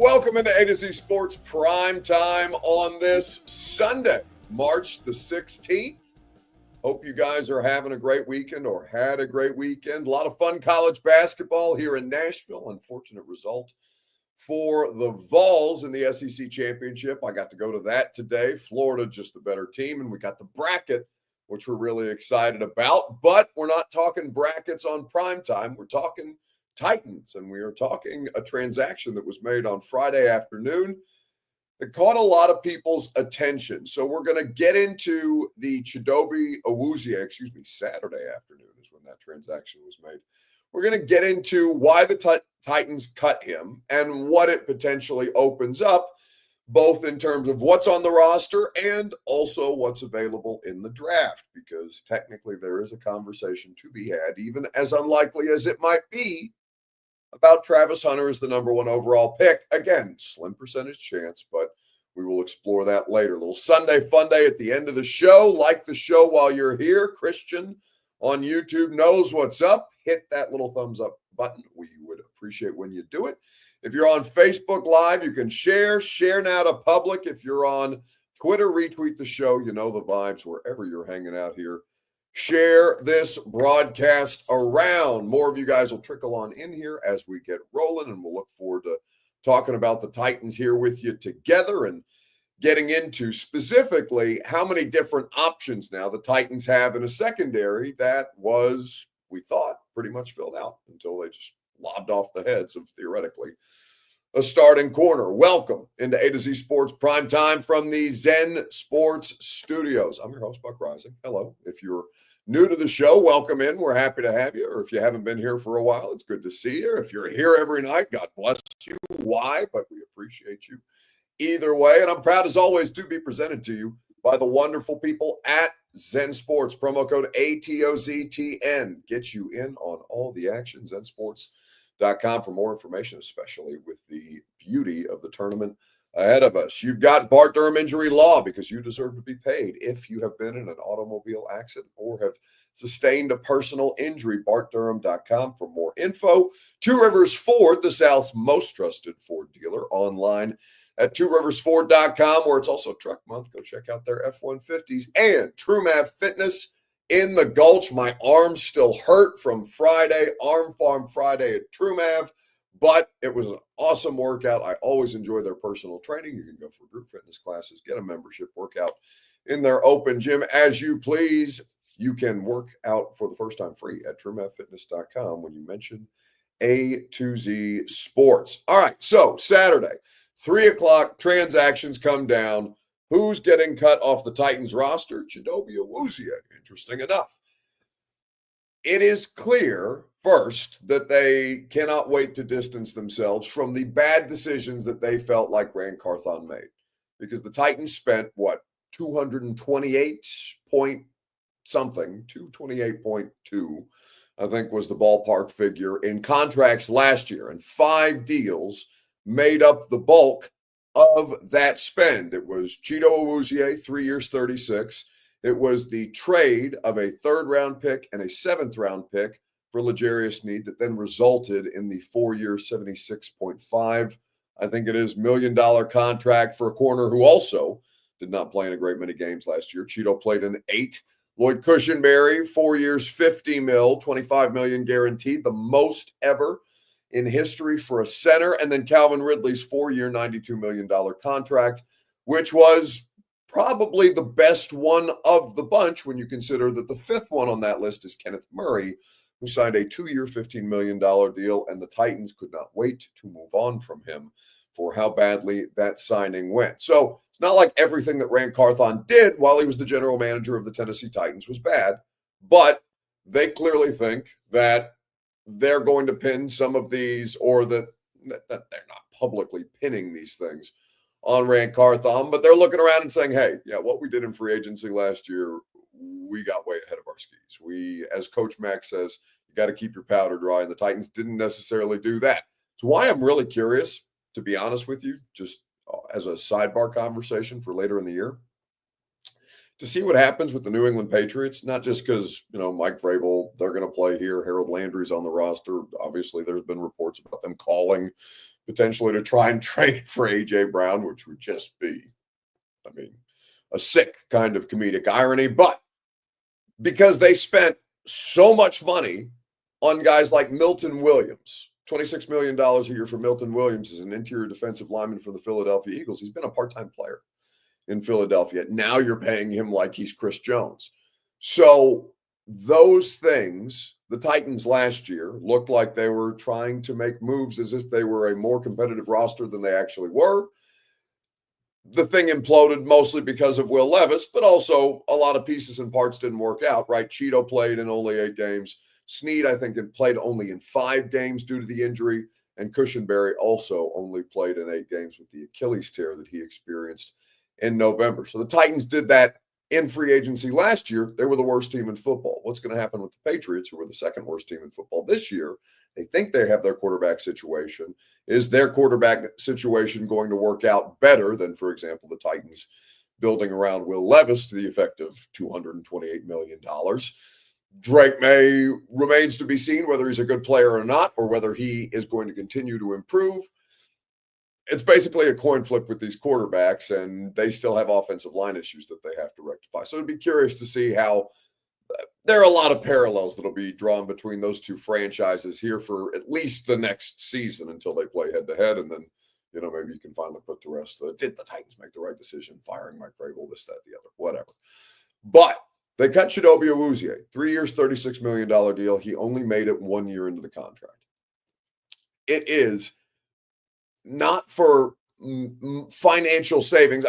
Welcome into A to Z Sports Prime Time on this Sunday, March the 16th. Hope you guys are having a great weekend or had a great weekend. A lot of fun college basketball here in Nashville. Unfortunate result for the Vols in the SEC Championship. I got to go to that today. Florida, just the better team. And we got the bracket, which we're really excited about. But we're not talking brackets on prime time. We're talking Titans, and we are talking a transaction that was made on Friday afternoon that caught a lot of people's attention. So we're going to get into the Chido Awuzie, Saturday afternoon is when that transaction was made. We're going to get into why the Titans cut him and what it potentially opens up, both in terms of what's on the roster and also what's available in the draft, because technically there is a conversation to be had, even as unlikely as it might be, about Travis Hunter as the number one overall pick. Again, slim percentage chance, but we will explore that later. A little Sunday Funday at the end of the show. Like the show while you're here. Christian on YouTube knows what's up. Hit that little thumbs up button. We would appreciate when you do it. If you're on Facebook Live, you can share now to public. If you're on Twitter, retweet the show. You know the vibes wherever you're hanging out here. Share this broadcast around. More of you guys will trickle on in here as we get rolling, and we'll look forward to talking about the Titans here with you together and getting into specifically how many different options now the Titans have in a secondary that was, we thought, pretty much filled out until they just lobbed off the heads of, theoretically, a starting corner. Welcome into A to Z Sports Prime Time from the Zen Sports Studios. I'm your host, Buck Rising. Hello. If you're new to the show, welcome in. We're happy to have you. Or if you haven't been here for a while, it's good to see you. If you're here every night, God bless you. Why? But we appreciate you either way. And I'm proud, as always, to be presented to you by the wonderful people at Zen Sports. Promo code ATOZTN gets you in on all the action. ZenSports.com for more information, especially with the beauty of the tournament ahead of us. You've got Bart Durham Injury Law, because you deserve to be paid if you have been in an automobile accident or have sustained a personal injury. BartDurham.com for more info. Two Rivers Ford, the South's most trusted Ford dealer, online at tworiversford.com, where it's also Truck Month. Go check out their F-150s. And TrueMav Fitness in the Gulch. My arms still hurt from Friday, Arm Farm Friday at TrueMav, but it was an awesome workout. I always enjoy their personal training. You can go for group fitness classes, get a membership, workout in their open gym as you please. You can work out for the first time free at TrueMavFitness.com when you mention A to Z Sports. All right, so Saturday, 3 o'clock, transactions come down. Who's getting cut off the Titans roster? Chido Awuzie, interesting enough. It is clear, first, that they cannot wait to distance themselves from the bad decisions that they felt like Ran Carthon made. Because the Titans spent, 228 point something, 228.2, I think was the ballpark figure, in contracts last year. And 5 deals made up the bulk of that spend. It was Chido Awuzie, 3 years, 36. It was the trade of a 3rd-round pick and a 7th-round pick for L'Jarius Sneed that then resulted in the 4-year, $76.5, I think it is, $1 million contract for a corner who also did not play in a great many games last year. Chido played in 8. Lloyd Cushenberry, 4 years, $50 million, $25 million guaranteed, the most ever in history for a center. And then Calvin Ridley's 4-year, $92 million contract, which was probably the best one of the bunch when you consider that the 5th one on that list is Kenneth Murray, who signed a 2-year, $15 million deal, and the Titans could not wait to move on from him for how badly that signing went. So it's not like everything that Ran Carthon did while he was the general manager of the Tennessee Titans was bad, but they clearly think that they're going to pin some of these, or that they're not publicly pinning these things on Ran Carthon, but they're looking around and saying, hey, what we did in free agency last year, we got way ahead of our skis. We, as Coach Mack says, you got to keep your powder dry, and the Titans didn't necessarily do that. It's why I'm really curious, to be honest with you, just as a sidebar conversation for later in the year, to see what happens with the New England Patriots, not just because, Mike Vrabel, they're going to play here. Harold Landry's on the roster. Obviously, there's been reports about them calling potentially to try and trade for A.J. Brown, which would just be, a sick kind of comedic irony. But because they spent so much money on guys like Milton Williams, $26 million a year for Milton Williams as an interior defensive lineman for the Philadelphia Eagles. He's been a part-time player in Philadelphia. Now you're paying him like he's Chris Jones. So those things, the Titans last year looked like they were trying to make moves as if they were a more competitive roster than they actually were. The thing imploded mostly because of Will Levis, but also a lot of pieces and parts didn't work out, right? Chido played in only 8 games. Snead, I think, had played only in 5 games due to the injury. And Cushenberry also only played in 8 games with the Achilles tear that he experienced in November. So the Titans did that in free agency last year. They were the worst team in football. What's going to happen with the Patriots, who were the second worst team in football this year? They think they have their quarterback situation. Is their quarterback situation going to work out better than, for example, the Titans building around Will Levis to the effect of $228 million? Drake May remains to be seen whether he's a good player or not, or whether he is going to continue to improve. It's basically a coin flip with these quarterbacks, and they still have offensive line issues that they have to rectify. So it'd be curious to see how there are a lot of parallels that'll be drawn between those two franchises here for at least the next season until they play head to head. And then, maybe you can finally put to rest did the Titans make the right decision firing Mike Vrabel, this, that, the other, whatever. But they cut Chidobe Awuzie, 3 years, $36 million deal. He only made it 1 year into the contract. It is not for financial savings.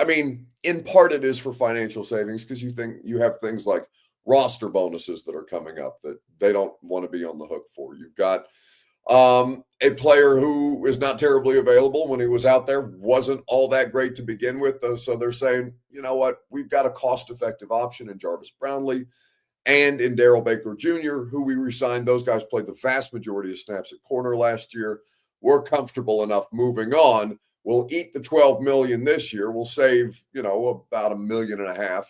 In part it is for financial savings because you have things like roster bonuses that are coming up that they don't want to be on the hook for. You've got a player who is not terribly available. When he was out there, wasn't all that great to begin with, though. So they're saying, you know what, we've got a cost-effective option in Jarvis Brownley and in Darrell Baker Jr., who we re-signed. Those guys played the vast majority of snaps at corner last year. We're comfortable enough moving on. We'll eat the $12 million this year. We'll save, about $1.5 million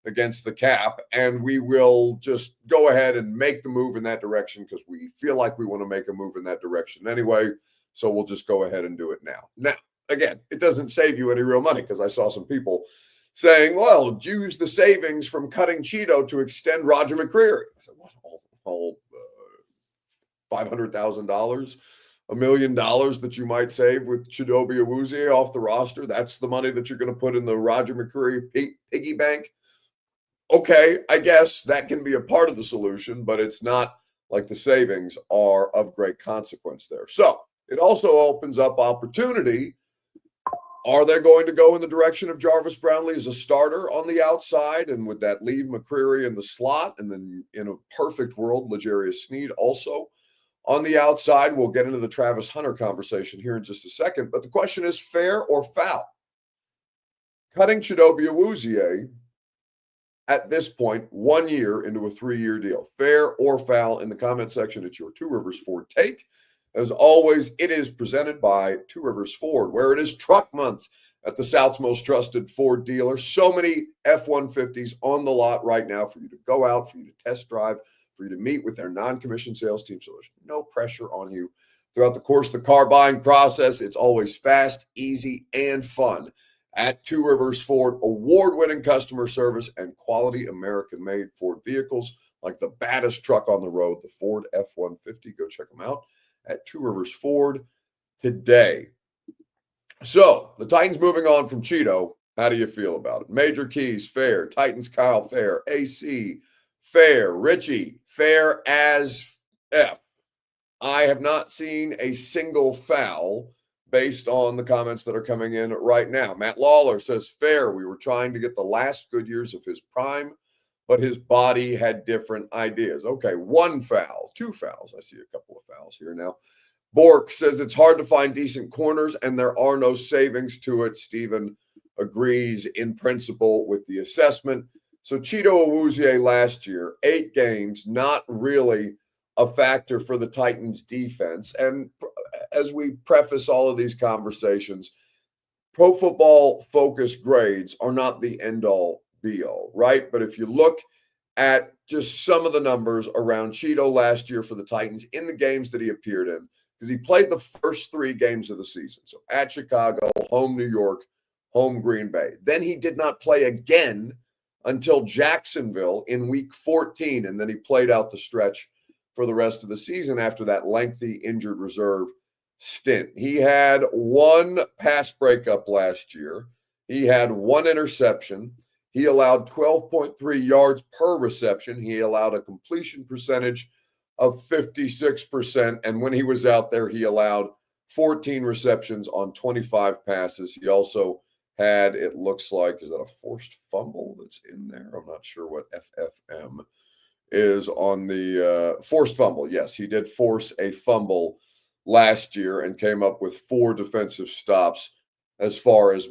against the cap, and we will just go ahead and make the move in that direction because we feel like we want to make a move in that direction anyway. So we'll just go ahead and do it now. Now, again, it doesn't save you any real money because I saw some people saying, well, use the savings from cutting Chido to extend Roger McCreary. I said, what, all $500,000, $1 million that you might save with Chidobe Awuzie off the roster? That's the money that you're going to put in the Roger McCreary piggy bank? Okay, I guess that can be a part of the solution, but it's not like the savings are of great consequence there. So it also opens up opportunity. Are they going to go in the direction of Jarvis Brownley as a starter on the outside? And would that leave McCreary in the slot? And then in a perfect world, L'Jarius Sneed also on the outside. We'll get into the Travis Hunter conversation here in just a second. But the question is, fair or foul? Cutting Chidobe Awuzie at this point, 1 year into a 3-year deal. Fair or foul? In the comment section, it's your Two Rivers Ford take. As always, it is presented by Two Rivers Ford, where it is truck month at the South's most trusted Ford dealer. So many F-150s on the lot right now for you to go out, for you to test drive, for you to meet with their non-commissioned sales team. So there's no pressure on you throughout the course of the car buying process. It's always fast, easy, and fun at Two Rivers Ford. Award-winning customer service and quality American-made Ford vehicles like the baddest truck on the road, the Ford F-150. Go check them out at Two Rivers Ford today. So the Titans moving on from Chido. How do you feel about it? Major Keys, fair. Titans, Kyle, fair. AC, fair. Richie, fair as F. I have not seen a single foul based on the comments that are coming in right now. Matt Lawler says, fair. We were trying to get the last good years of his prime, but his body had different ideas. Okay, 1 foul, 2 fouls. I see a couple of fouls here now. Bork says it's hard to find decent corners and there are no savings to it. Steven agrees in principle with the assessment. So Chido Awuzie last year, 8 games, not really a factor for the Titans defense. And as we preface all of these conversations, Pro Football Focus grades are not the end-all, be-all, right? But if you look at just some of the numbers around Chido last year for the Titans in the games that he appeared in, because he played the first 3 games of the season. So at Chicago, home New York, home Green Bay. Then he did not play again until Jacksonville in week 14, and then he played out the stretch for the rest of the season after that lengthy injured reserve stint. He had 1 pass breakup last year. He had 1 interception. He allowed 12.3 yards per reception. He allowed a completion percentage of 56%. And when he was out there, he allowed 14 receptions on 25 passes. He also had, it looks like, is that a forced fumble that's in there? I'm not sure what FFM is on the forced fumble. Yes, he did force a fumble last year and came up with 4 defensive stops as far as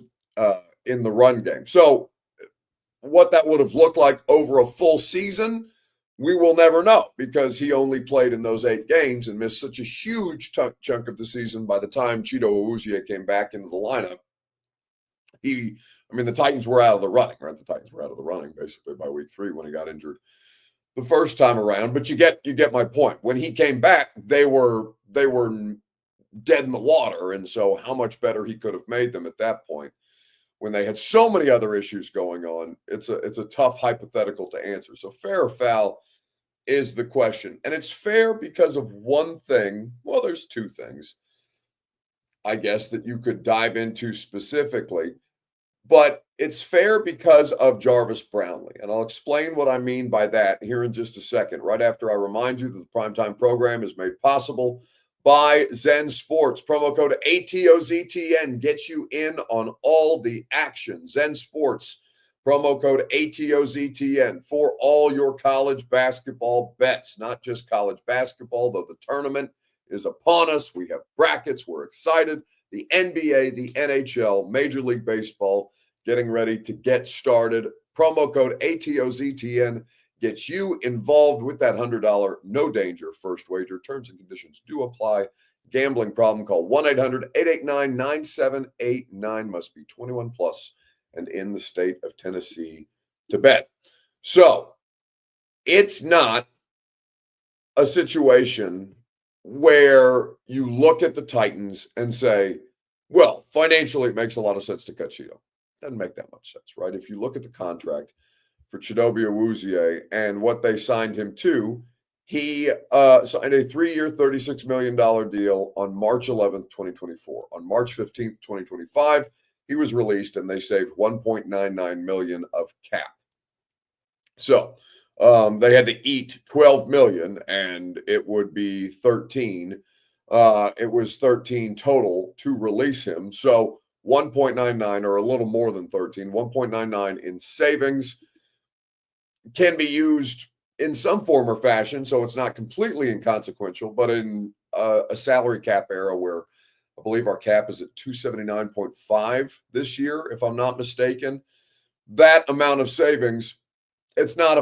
in the run game. So what that would have looked like over a full season, we will never know, because he only played in those 8 games and missed such a huge chunk of the season. By the time Chido Awuzie came back into the lineup, the Titans were out of the running, right? The Titans were out of the running basically by week 3 when he got injured the first time around. But you get my point. When he came back, they were dead in the water, and so how much better he could have made them at that point when they had so many other issues going on. It's a tough hypothetical to answer. So fair or foul is the question. And it's fair because of one thing. Well, there's 2 things, I guess, that you could dive into specifically. But it's fair because of Jarvis Brownley. And I'll explain what I mean by that here in just a second, right after I remind you that the Primetime program is made possible by Zen Sports. Promo code ATOZTN gets you in on all the action. Zen Sports, promo code ATOZTN for all your college basketball bets. Not just college basketball, though the tournament is upon us. We have brackets. We're excited. The NBA, the NHL, Major League Baseball getting ready to get started. Promo code ATOZTN gets you involved with that $100 no danger first wager. Terms and conditions do apply. Gambling problem, call 1-800-889-9789. Must be 21 plus and in the state of Tennessee to bet. So it's not a situation where you look at the Titans and say, well, financially, it makes a lot of sense to cut Chido. Doesn't make that much sense, right? If you look at the contract for Chidobe Awuzie and what they signed him to, he signed a 3-year, $36 million deal on March 11th, 2024. On March 15th, 2025, he was released, and they saved $1.99 million of cap. So they had to eat $12 million, and it would be 13. It was 13 total to release him. So 1.99, or a little more than 13, 1.99 in savings can be used in some form or fashion. So it's not completely inconsequential, but in a salary cap era where I believe our cap is at 279.5 this year, if I'm not mistaken, that amount of savings, it's not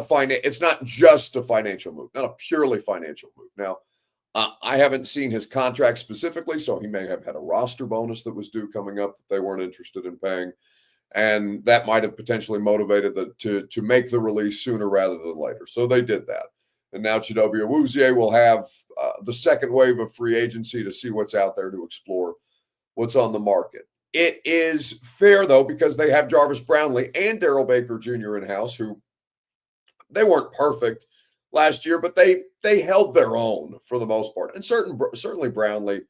just a financial move, not a purely financial move. Now, I haven't seen his contract specifically, so he may have had a roster bonus that was due coming up that they weren't interested in paying, and that might have potentially motivated to make the release sooner rather than later. So they did that, and now Chidobe Awuzie will have the second wave of free agency to see what's out there, to explore what's on the market. It is fair, though, because they have Jarvis Brownley and Darrell Baker Jr. in-house, who they weren't perfect last year, but they held their own for the most part. And certainly Brownley,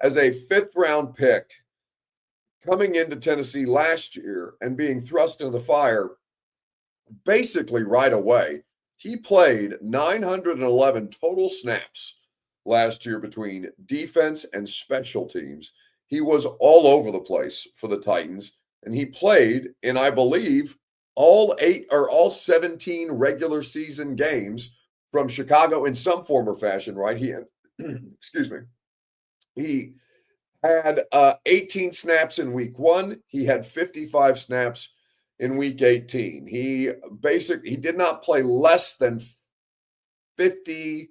as a 5th-round pick coming into Tennessee last year and being thrust into the fire basically right away, he played 911 total snaps last year between defense and special teams. He was all over the place for the Titans, and he played in, I believe, all 17 regular season games from Chicago in some form or fashion, right? He had, excuse me. He had 18 snaps in week 1. He had 55 snaps in week 18. He did not play less than 50.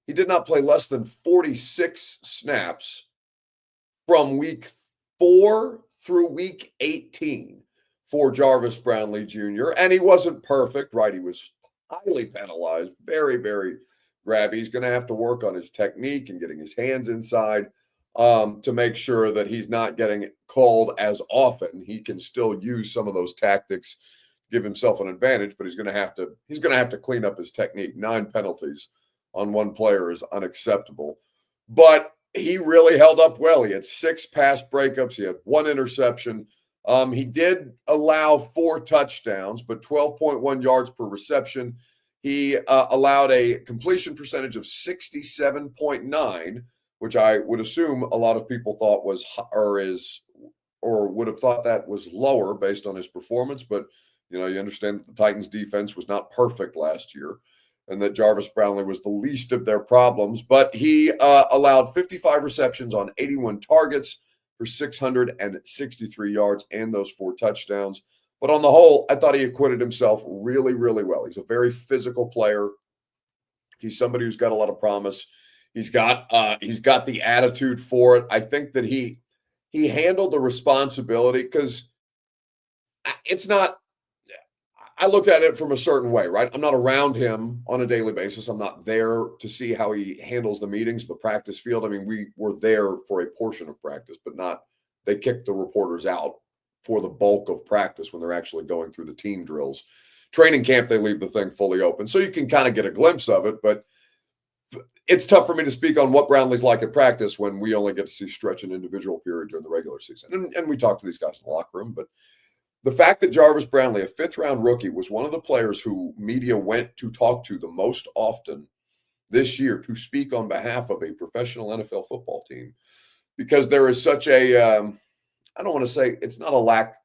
He did not play less than 46 snaps from week 4 through week 18 for Jarvis Brownley Jr. And he wasn't perfect, right? He was highly penalized, very, very grab. He's going to have to work on his technique and getting his hands inside to make sure that he's not getting called as often. He can still use some of those tactics, give himself an advantage, but he's going to have to clean up his technique. 9 penalties on one player is unacceptable. But he really held up well. He had 6 pass breakups. He had 1 interception. He did allow 4 touchdowns, but 12.1 yards per reception. He allowed a completion percentage of 67.9, which I would assume a lot of people thought was or would have thought that was lower based on his performance. But you understand that the Titans defense was not perfect last year, and that Jarvis Brownley was the least of their problems. But he allowed 55 receptions on 81 targets for 663 yards and those 4 touchdowns. But on the whole, I thought he acquitted himself really, really well. He's a very physical player. He's somebody who's got a lot of promise. He's got the attitude for it. I think that he handled the responsibility, because it's not. I look at it from a certain way, right? I'm not around him on a daily basis. I'm not there to see how he handles the meetings, the practice field. I mean, we were there for a portion of practice, but they kicked the reporters out for the bulk of practice when they're actually going through the team drills. Training camp, they leave the thing fully open. So you can kind of get a glimpse of it, but it's tough for me to speak on what Brownlee's like at practice when we only get to see stretch an individual period during the regular season. And we talk to these guys in the locker room, but the fact that Jarvis Brownley, a 5th-round rookie, was one of the players who media went to talk to the most often this year to speak on behalf of a professional NFL football team, because there is such a, I don't want to say it's not a lack.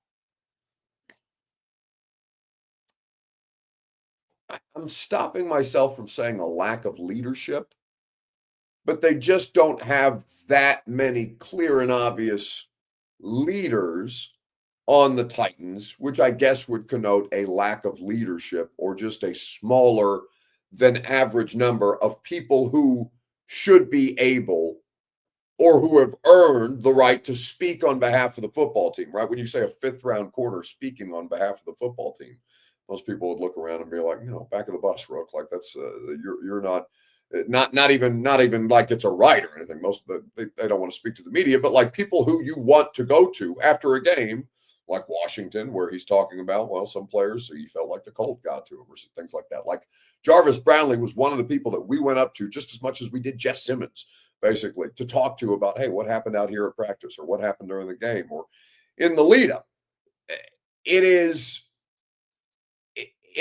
I'm stopping myself from saying a lack of leadership, but they just don't have that many clear and obvious leaders on the Titans, which I guess would connote a lack of leadership, or just a smaller than average number of people who should be able, or who have earned the right to speak on behalf of the football team, right? When you say a 5th-round corner speaking on behalf of the football team, most people would look around and be like, back of the bus, Rook. Like, that's you're not even like it's a right or anything. Most of they don't want to speak to the media, but like people who you want to go to after a game, like Washington, where he's talking about, well, some players he felt like the cold got to him, or things like that. Like Jarvis Brownley was one of the people that we went up to just as much as we did Jeff Simmons, basically, to talk to about, hey, what happened out here at practice, or what happened during the game, or in the lead up. It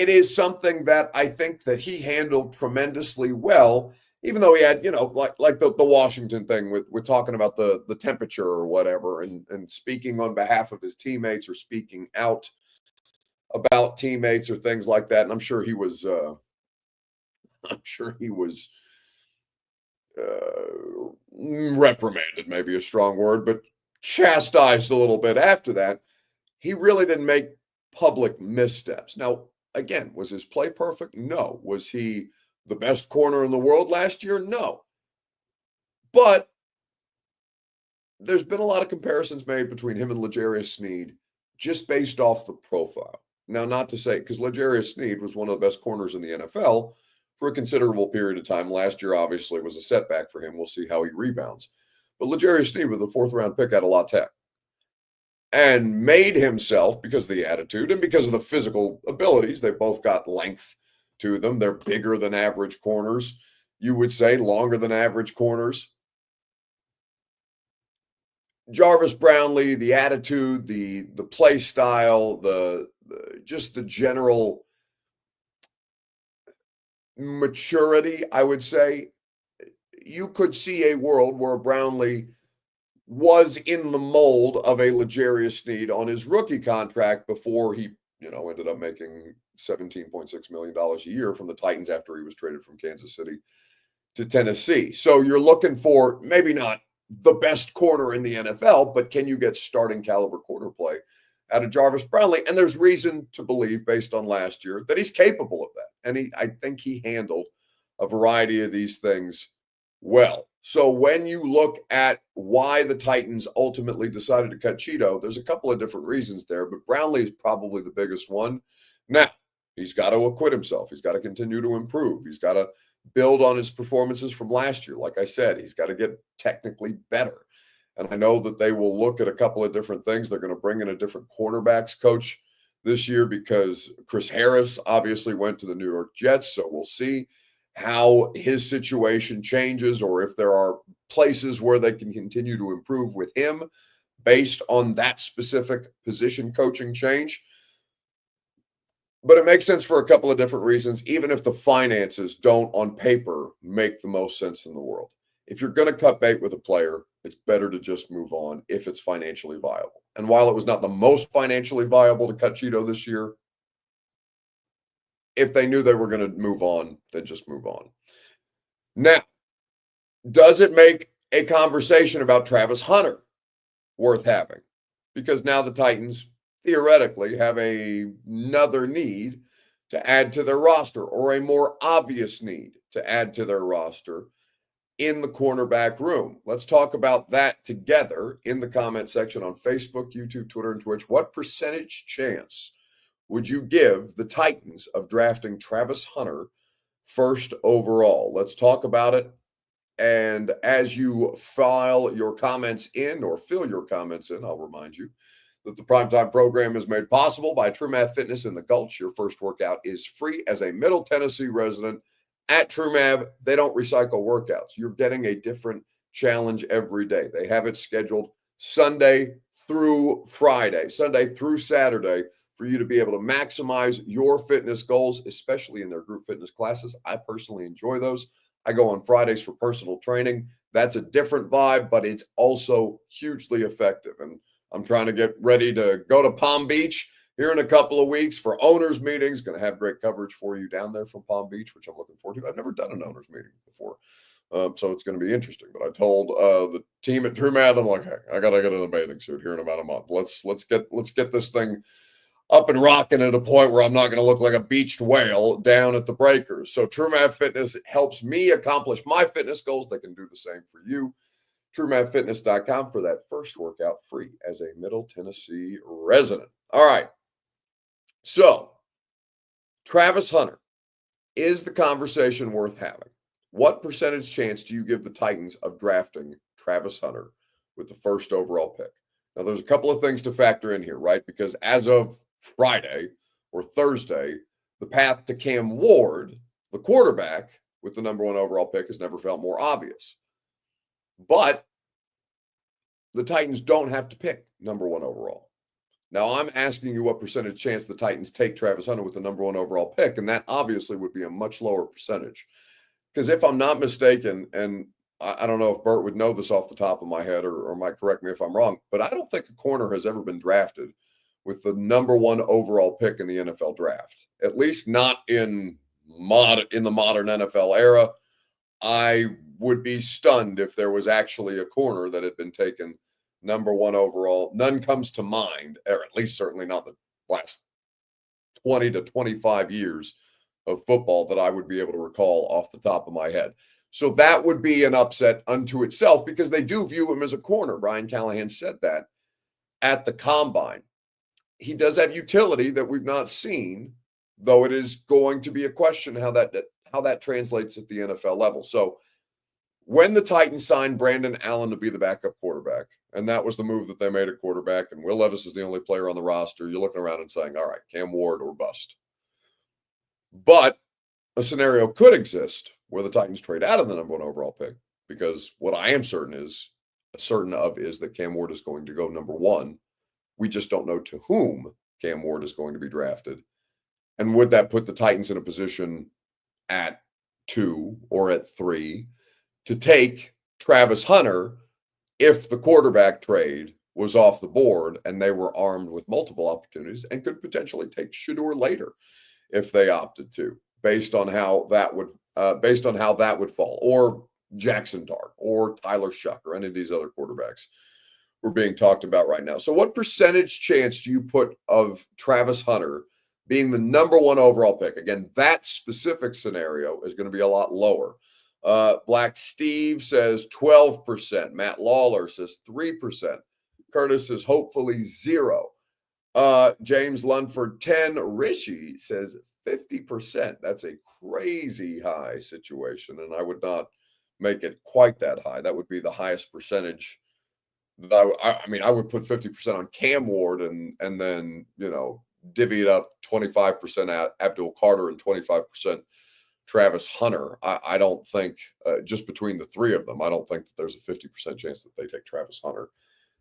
is something that I think that he handled tremendously well, even though he had, like the Washington thing with talking about the temperature or whatever, and speaking on behalf of his teammates, or speaking out about teammates or things like that. And I'm sure he was reprimanded, maybe a strong word, but chastised a little bit after that. He really didn't make public missteps. Now, again, was his play perfect? No. Was he the best corner in the world last year? No. But there's been a lot of comparisons made between him and L'Jarius Sneed just based off the profile. Now, not to say, because L'Jarius Sneed was one of the best corners in the NFL for a considerable period of time. Last year, obviously, was a setback for him. We'll see how he rebounds. But L'Jarius Sneed, with a 4th-round pick out of La Tech, and made himself, because of the attitude and because of the physical abilities, they both got length to them. They're bigger than average corners, you would say, longer than average corners. Jarvis Brownley, the attitude, the play style, just the general maturity, I would say, you could see a world where Brownley was in the mold of a L'Jarius Sneed on his rookie contract before he, ended up making $17.6 million a year from the Titans after he was traded from Kansas City to Tennessee. So you're looking for maybe not the best corner in the NFL, but can you get starting caliber corner play out of Jarvis Brownley? And there's reason to believe, based on last year, that he's capable of that. And I think he handled a variety of these things well. So when you look at why the Titans ultimately decided to cut Chido, there's a couple of different reasons there, but Brownlee is probably the biggest one. Now, he's got to acquit himself. He's got to continue to improve. He's got to build on his performances from last year. Like I said, he's got to get technically better. And I know that they will look at a couple of different things. They're going to bring in a different cornerbacks coach this year because Chris Harris obviously went to the New York Jets. So we'll see how his situation changes or if there are places where they can continue to improve with him based on that specific position coaching change. But it makes sense for a couple of different reasons, even if the finances don't on paper make the most sense in the world. If you're going to cut bait with a player, it's better to just move on if it's financially viable. And while it was not the most financially viable to cut Chido this year, if they knew they were going to move on, then just move on. Now, does it make a conversation about Travis Hunter worth having? Because now the Titans theoretically have another need to add to their roster or a more obvious need to add to their roster in the cornerback room. Let's talk about that together in the comment section on Facebook, YouTube, Twitter, and Twitch. What percentage chance would you give the Titans of drafting Travis Hunter first overall? Let's talk about it. And as you file your comments in or fill your comments in, I'll remind you that the Primetime program is made possible by True Math Fitness in the Gulch. Your first workout is free as a Middle Tennessee resident. At True Math, they don't recycle workouts. You're getting a different challenge every day. They have it scheduled Sunday through Friday, Sunday through Saturday, for you to be able to maximize your fitness goals, especially in their group fitness classes. I personally enjoy those. I go on Fridays for personal training. That's a different vibe, but it's also hugely effective. And I'm trying to get ready to go to Palm Beach here in a couple of weeks for owners meetings. Going to have great coverage for you down there from Palm Beach, which I'm looking forward to. I've never done an owners meeting before, so it's going to be interesting. But I told the team at True Math, I'm like, hey, I got to get in a bathing suit here in about a month. Let's get this thing up and rocking at a point where I'm not going to look like a beached whale down at the breakers. So True Math Fitness helps me accomplish my fitness goals. They can do the same for you. TrueMathFitness.com for that first workout free as a Middle Tennessee resident. All right. So Travis Hunter, is the conversation worth having? What percentage chance do you give the Titans of drafting Travis Hunter with the first overall pick? Now, there's a couple of things to factor in here, right? Because as of Friday or Thursday, the path to Cam Ward, the quarterback, with the number one overall pick has never felt more obvious. But the Titans don't have to pick number one overall. Now, I'm asking you what percentage chance the Titans take Travis Hunter with the number one overall pick, and that obviously would be a much lower percentage. Because if I'm not mistaken, and I don't know if Bert would know this off the top of my head or might correct me if I'm wrong, but I don't think a corner has ever been drafted with the number one overall pick in the NFL draft, at least not in the modern NFL era. I would be stunned if there was actually a corner that had been taken number one overall. None comes to mind, or at least certainly not the last 20 to 25 years of football that I would be able to recall off the top of my head. So that would be an upset unto itself because they do view him as a corner. Brian Callahan said that at the combine. He does have utility that we've not seen, though it is going to be a question how that translates at the NFL level. So when the Titans signed Brandon Allen to be the backup quarterback, and that was the move that they made at quarterback, and Will Levis is the only player on the roster, you're looking around and saying, all right, Cam Ward or bust. But a scenario could exist where the Titans trade out of the number one overall pick, because what I am certain of is that Cam Ward is going to go number one. We just don't know to whom Cam Ward is going to be drafted. And would that put the Titans in a position at 2 or at 3 to take Travis Hunter if the quarterback trade was off the board and they were armed with multiple opportunities and could potentially take Shedeur later if they opted to, based on how that would fall, or Jackson Dart or Tyler Shuck or any of these other quarterbacks we're being talked about right now. So what percentage chance do you put of Travis Hunter being the number one overall pick? Again, that specific scenario is going to be a lot lower. Black Steve says 12%. Matt Lawler says 3%. Curtis says hopefully 0. James Lunford 10. Rishi says 50%. That's a crazy high situation, and I would not make it quite that high. That would be the highest percentage that I mean, I would put 50% on Cam Ward and then, divvy it up 25% at Abdul Carter and 25% Travis Hunter. I don't think, just between the three of them, I don't think that there's a 50% chance that they take Travis Hunter.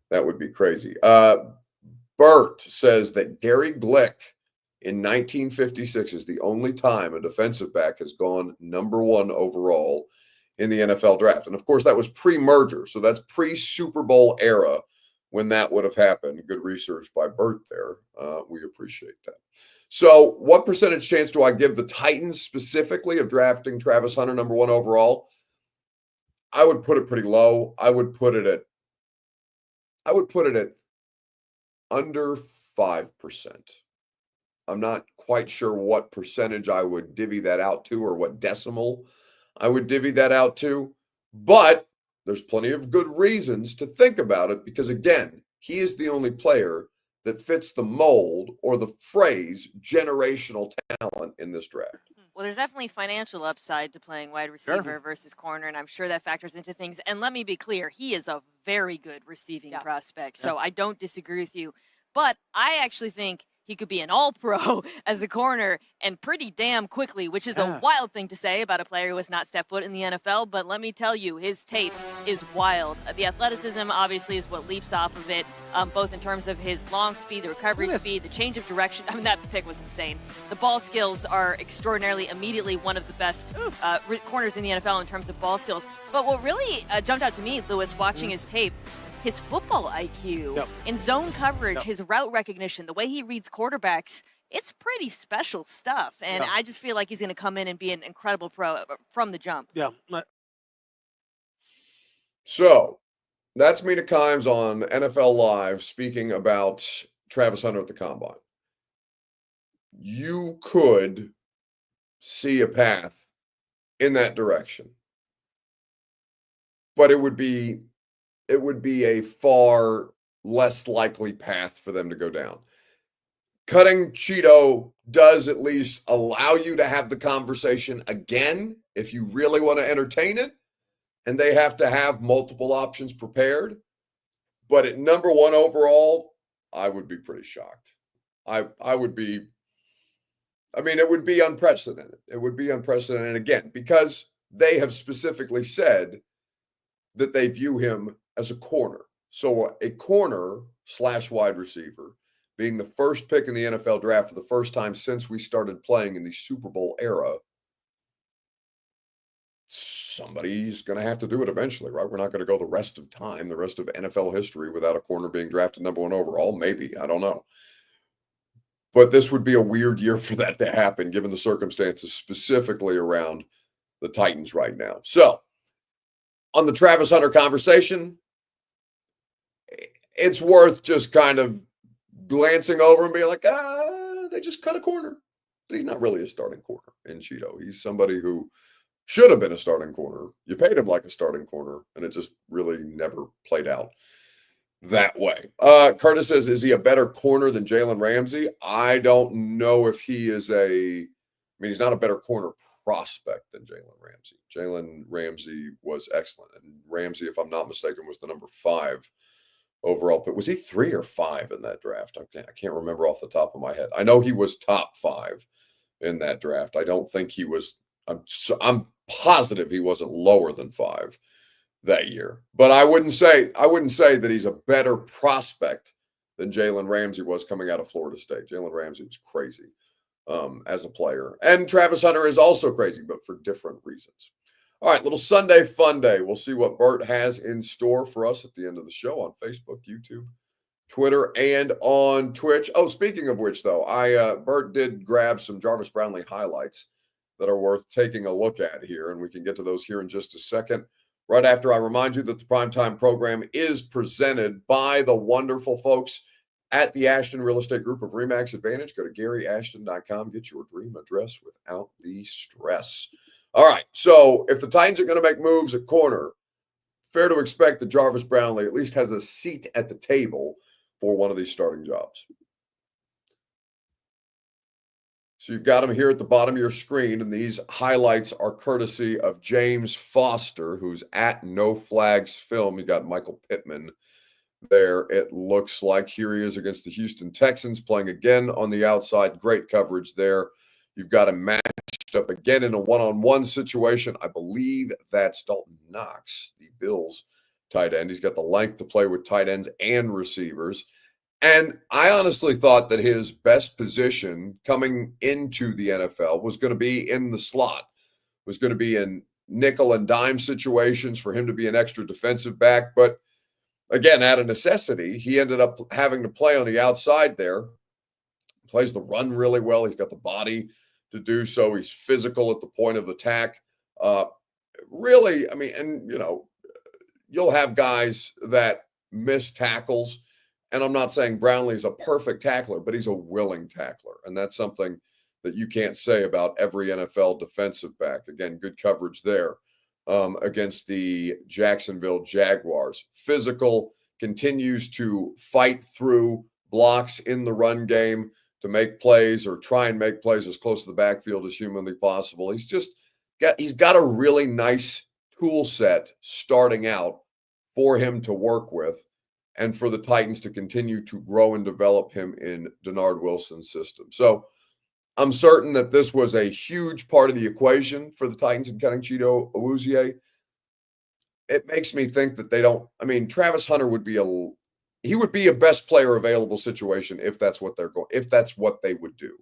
That would be crazy. Bert says that Gary Glick in 1956 is the only time a defensive back has gone number one overall in the NFL draft. And of course, that was pre-merger. So that's pre-Super Bowl era when that would have happened. Good research by Bert there. We appreciate that. So what percentage chance do I give the Titans specifically of drafting Travis Hunter number one overall? I would put it pretty low. I would put it at under 5%. I'm not quite sure what percentage I would divvy that out to or what decimal I would divvy that out to, but there's plenty of good reasons to think about it because, again, he is the only player that fits the mold or the phrase generational talent in this draft. Well, there's definitely financial upside to playing wide receiver versus corner, and I'm sure that factors into things. And let me be clear, he is a very good receiving prospect, so I don't disagree with you. But I actually think he could be an all-pro as a corner and pretty damn quickly, which is a wild thing to say about a player who has not stepped foot in the NFL. But let me tell you, his tape is wild. The athleticism, obviously, is what leaps off of it, both in terms of his long speed, the recovery speed, the change of direction. I mean, that pick was insane. The ball skills are extraordinarily, immediately one of the best corners in the NFL in terms of ball skills. But what really jumped out to me, Lewis, watching his tape, his football IQ, in zone coverage, his route recognition, the way he reads quarterbacks, it's pretty special stuff. And I just feel like he's going to come in and be an incredible pro from the jump. So that's Mina Kimes on NFL Live speaking about Travis Hunter at the Combine. You could see a path in that direction, but it would be a far less likely path for them to go down. Cutting Chido does at least allow you to have the conversation again if you really want to entertain it, and they have to have multiple options prepared. But at number one overall, I would be pretty shocked. It would be unprecedented. It would be unprecedented again, because they have specifically said that they view him as a corner. So a corner / wide receiver being the first pick in the NFL draft for the first time since we started playing in the Super Bowl era, somebody's going to have to do it eventually, right? We're not going to go the rest of NFL history without a corner being drafted number one overall. Maybe, I don't know. But this would be a weird year for that to happen, given the circumstances specifically around the Titans right now. So on the Travis Hunter conversation, it's worth just kind of glancing over and being like, they just cut a corner. But he's not really a starting corner in Chido. He's somebody who should have been a starting corner. You paid him like a starting corner, and it just really never played out that way. Curtis says, is he a better corner than Jalen Ramsey? I don't know if he is he's not a better corner prospect than Jalen Ramsey. Jalen Ramsey was excellent. And Ramsey, if I'm not mistaken, was the number 5 overall. But was he 3 or 5 in that draft? I can't remember off the top of my head. I know he was top 5 in that draft. I don't think he was. I'm positive he wasn't lower than 5 that year. But I wouldn't say that he's a better prospect than Jalen Ramsey was coming out of Florida State. Jalen Ramsey was crazy as a player. And Travis Hunter is also crazy, but for different reasons. All right, little Sunday fun day. We'll see what Bert has in store for us at the end of the show on Facebook, YouTube, Twitter, and on Twitch. Oh, speaking of which, though, Bert did grab some Jarvis Brownley highlights that are worth taking a look at here, and we can get to those here in just a second. Right after I remind you that the Primetime program is presented by the wonderful folks at the Ashton Real Estate Group of RE/MAX Advantage. Go to GaryAshton.com. Get your dream address without the stress. All right, so if the Titans are going to make moves at corner, fair to expect that Jarvis Brownley at least has a seat at the table for one of these starting jobs. So you've got him here at the bottom of your screen, and these highlights are courtesy of James Foster, who's at No Flags Film. You got Michael Pittman there. It looks like here he is against the Houston Texans, playing again on the outside. Great coverage there. You've got him matched up again in a one-on-one situation. I believe that's Dalton Knox, the Bills tight end. He's got the length to play with tight ends and receivers. And I honestly thought that his best position coming into the NFL was going to be in the slot, was going to be in nickel and dime situations for him to be an extra defensive back. But again, out of necessity, he ended up having to play on the outside there. Plays the run really well. He's got the body to do so. He's physical at the point of attack. Really, I mean, and, you'll have guys that miss tackles. And I'm not saying Brownley's a perfect tackler, but he's a willing tackler. And that's something that you can't say about every NFL defensive back. Again, good coverage there against the Jacksonville Jaguars. Physical, continues to fight through blocks in the run game to make plays or try and make plays as close to the backfield as humanly possible. He's got a really nice tool set starting out for him to work with, and for the Titans to continue to grow and develop him in Denard Wilson's system. So I'm certain that this was a huge part of the equation for the Titans in cutting Chido Awuzie. It makes me think that they don't. I mean, Travis Hunter would be a best player available situation if that's what they would do.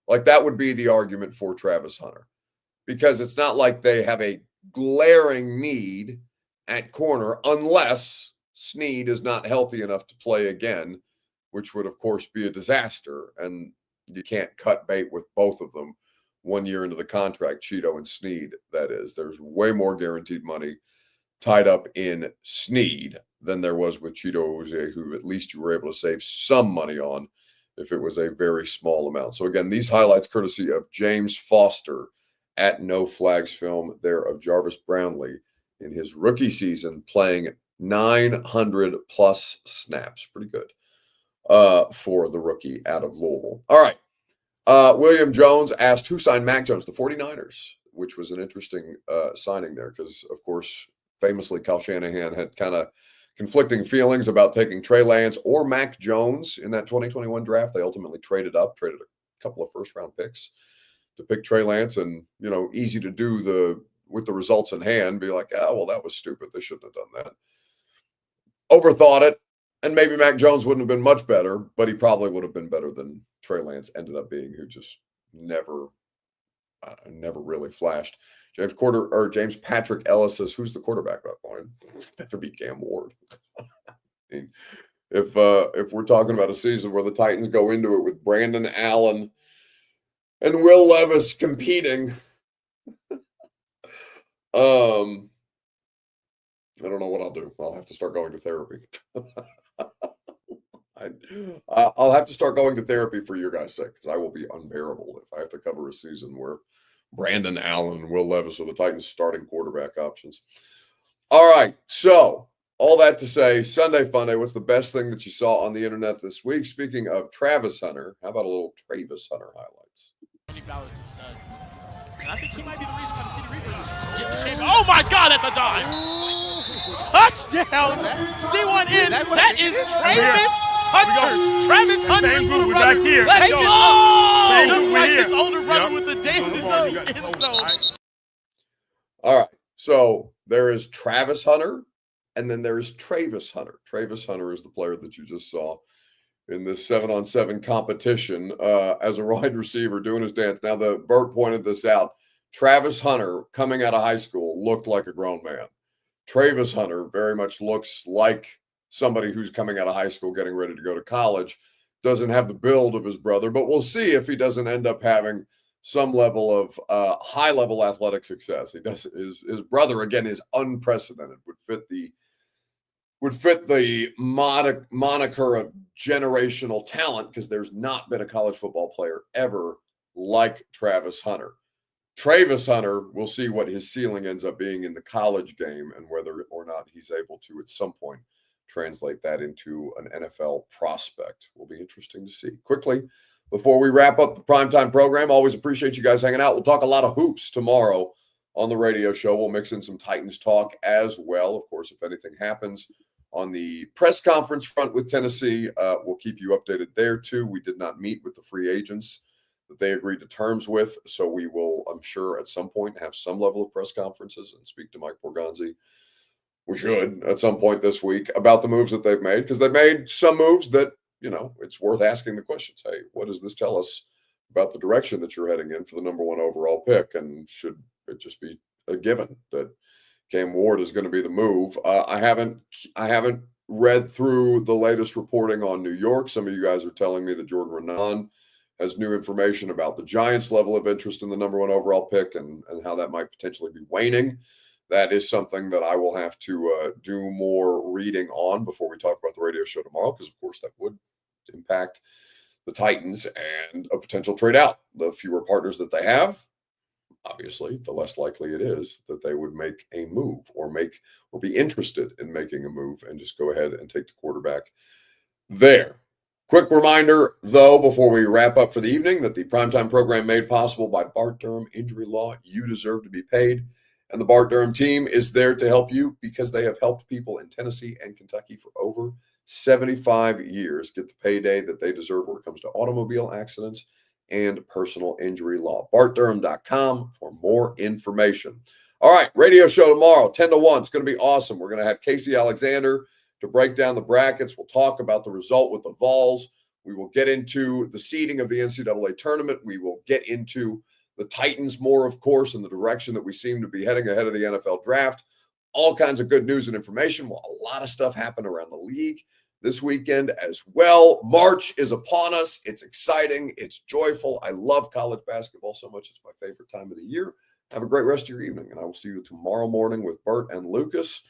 Like, that would be the argument for Travis Hunter, because it's not like they have a glaring need at corner unless Snead is not healthy enough to play again, which would, of course, be a disaster. And you can't cut bait with both of them 1 year into the contract, Chido and Snead, that is. There's way more guaranteed money tied up in Snead than there was with Chido Awuzie, who at least you were able to save some money on if it was a very small amount. So again, these highlights courtesy of James Foster at No Flags Film there of Jarvis Brownley in his rookie season, playing 900 plus snaps. Pretty good for the rookie out of Louisville. All right. William Jones asked, who signed Mac Jones? The 49ers, which was an interesting signing there because, of course, famously, Kyle Shanahan had kind of conflicting feelings about taking Trey Lance or Mac Jones in that 2021 draft. They ultimately traded a couple of first-round picks to pick Trey Lance, and, easy to do with the results in hand, be like, oh, well, that was stupid. They shouldn't have done that. Overthought it, and maybe Mac Jones wouldn't have been much better, but he probably would have been better than Trey Lance ended up being, who just never really flashed. James Patrick Ellis says, who's the quarterback at that point? Better be Cam Ward. I mean, if we're talking about a season where the Titans go into it with Brandon Allen and Will Levis competing, I don't know what I'll do. I'll have to start going to therapy. I'll have to start going to therapy for your guys' sake, because I will be unbearable if I have to cover a season where Brandon Allen and Will Levis are the Titans' starting quarterback options. All right, so all that to say, Sunday Funday, what's the best thing that you saw on the internet this week? Speaking of Travis Hunter, how about a little Travis Hunter highlights? And I think he might be the reason why the City Reapers get the champion. Oh my God, that's a dime! Touchdown! C1 in. That is Travis Hunter. Travis Hunter is the runner. Let's go! Just like his older brother with the dances on the end zone. All right, so there is Travis Hunter, and then there's Travis Hunter. Travis Hunter is the player that you just saw in this 7-on-7 competition as a wide receiver doing his dance. Now, Bert pointed this out. Travis Hunter, coming out of high school, looked like a grown man. Travis Hunter very much looks like somebody who's coming out of high school, getting ready to go to college. Doesn't have the build of his brother, but we'll see if he doesn't end up having some level of high-level athletic success. His brother, again, is unprecedented. Would fit the moniker of generational talent, because there's not been a college football player ever like Travis Hunter. Travis Hunter, we'll see what his ceiling ends up being in the college game and whether or not he's able to at some point translate that into an NFL prospect. Will be interesting to see. Quickly, before we wrap up the primetime program. Always appreciate you guys hanging out. We'll talk a lot of hoops tomorrow on the radio show. We'll mix in some Titans talk as well. Of course, if anything happens on the press conference front with Tennessee, we'll keep you updated there too. We did not meet with the free agents that they agreed to terms with, so we will, I'm sure, at some point have some level of press conferences and speak to Mike Borgonzi. We should at some point this week about the moves that they've made, because they've made some moves that, it's worth asking the questions. Hey, what does this tell us about the direction that you're heading in for the number 1 overall pick? And should it just be a given that Cam Ward is going to be the move? I haven't read through the latest reporting on New York. Some of you guys are telling me that Jordan Renan has new information about the Giants' level of interest in the number 1 overall pick and how that might potentially be waning. That is something that I will have to do more reading on before we talk about the radio show tomorrow, because, of course, that would impact the Titans and a potential trade out. The fewer partners that they have, obviously, the less likely it is that they would make a move or be interested in making a move and just go ahead and take the quarterback there. Quick reminder, though, before we wrap up for the evening, that the primetime program made possible by Bart Durham Injury Law. You deserve to be paid. And the Bart Durham team is there to help you because they have helped people in Tennessee and Kentucky for over 75 years get the payday that they deserve when it comes to automobile accidents and personal injury law. BartDurham.com for more information. All right, radio show tomorrow, 10 to 1. It's going to be awesome. We're going to have Casey Alexander to break down the brackets. We'll talk about the result with the Vols. We will get into the seeding of the NCAA tournament. We will get into the Titans more, of course, in the direction that we seem to be heading ahead of the NFL draft. All kinds of good news and information. Well, a lot of stuff happened around the league this weekend as well. March is upon us. It's exciting. It's joyful. I love college basketball so much. It's my favorite time of the year. Have a great rest of your evening, and I will see you tomorrow morning with Bert and Lucas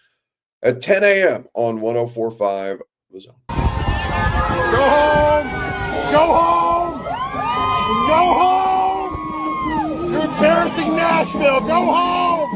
at 10 a.m. on 104.5 The Zone. Go home! Go home! Go home! You're embarrassing Nashville! Go home!